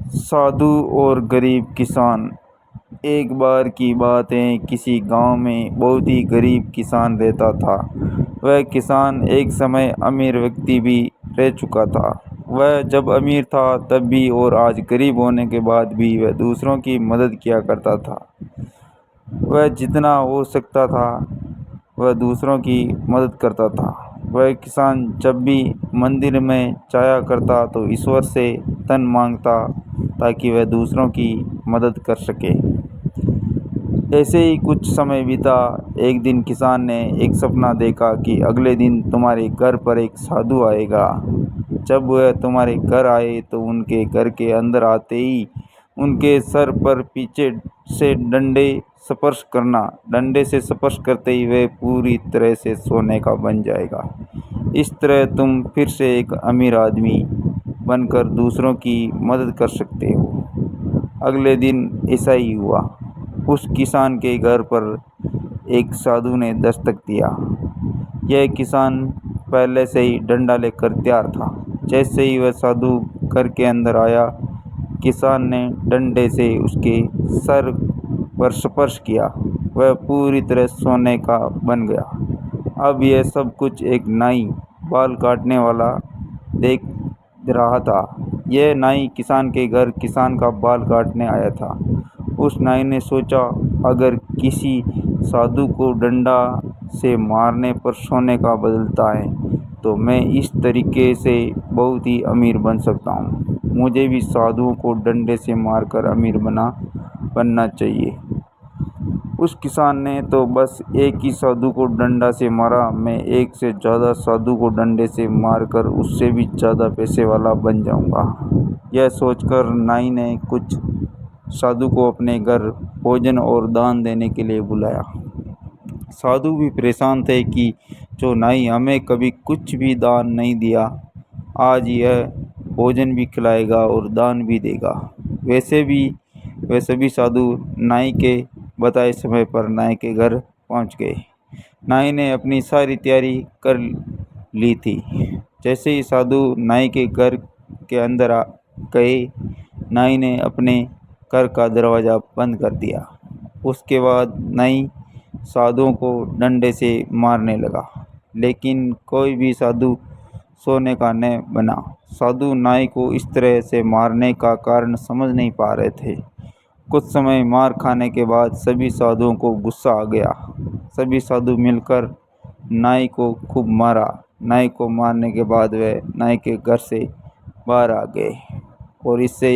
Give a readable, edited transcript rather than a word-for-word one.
साधु और गरीब किसान। एक बार की बात है, किसी गांव में बहुत ही गरीब किसान रहता था। वह किसान एक समय अमीर व्यक्ति भी रह चुका था। वह जब अमीर था तब भी और आज गरीब होने के बाद भी वह दूसरों की मदद किया करता था। वह जितना हो सकता था वह दूसरों की मदद करता था। वह किसान जब भी मंदिर में जाया करता तो ईश्वर से धन मांगता ताकि वह दूसरों की मदद कर सके। ऐसे ही कुछ समय बीता। एक दिन किसान ने एक सपना देखा कि अगले दिन तुम्हारे घर पर एक साधु आएगा। जब वह तुम्हारे घर आए तो उनके घर के अंदर आते ही उनके सर पर पीछे से डंडे से स्पर्श करते ही वह पूरी तरह से सोने का बन जाएगा। इस तरह तुम फिर से एक अमीर आदमी बनकर दूसरों की मदद कर सकते हो। अगले दिन ऐसा ही हुआ। उस किसान के घर पर एक साधु ने दस्तक दिया। यह किसान पहले से ही डंडा लेकर तैयार था। जैसे ही वह साधु घर के अंदर आया, किसान ने डंडे से उसके सर पर स्पर्श किया। वह पूरी तरह सोने का बन गया। अब यह सब कुछ एक नाई बाल काटने वाला देख रहा था। यह नाई किसान के घर किसान का बाल काटने आया था। उस नाई ने सोचा, अगर किसी साधु को डंडा से मारने पर सोने का बदलता है तो मैं इस तरीके से बहुत ही अमीर बन सकता हूँ। मुझे भी साधुओं को डंडे से मारकर अमीर बनना चाहिए। उस किसान ने तो बस एक ही साधु को डंडा से मारा। मैं एक से ज़्यादा साधु को डंडे से मारकर उससे भी ज़्यादा पैसे वाला बन जाऊंगा। यह सोचकर नाई ने कुछ साधु को अपने घर भोजन और दान देने के लिए बुलाया। साधु भी परेशान थे कि जो नाई हमें कभी कुछ भी दान नहीं दिया, आज यह भोजन भी खिलाएगा और दान भी देगा। वह सभी साधु नाई के बताए समय पर नाई के घर पहुंच गए। नाई ने अपनी सारी तैयारी कर ली थी। जैसे ही साधु नाई के घर के अंदर गए, नाई ने अपने घर का दरवाज़ा बंद कर दिया। उसके बाद नाई साधुओं को डंडे से मारने लगा, लेकिन कोई भी साधु सोने का न बना। साधु नाई को इस तरह से मारने का कारण समझ नहीं पा रहे थे। कुछ समय मार खाने के बाद सभी साधुओं को गुस्सा आ गया। सभी साधु मिलकर नाई को खूब मारा। नाई को मारने के बाद वे नाई के घर से बाहर आ गए और इससे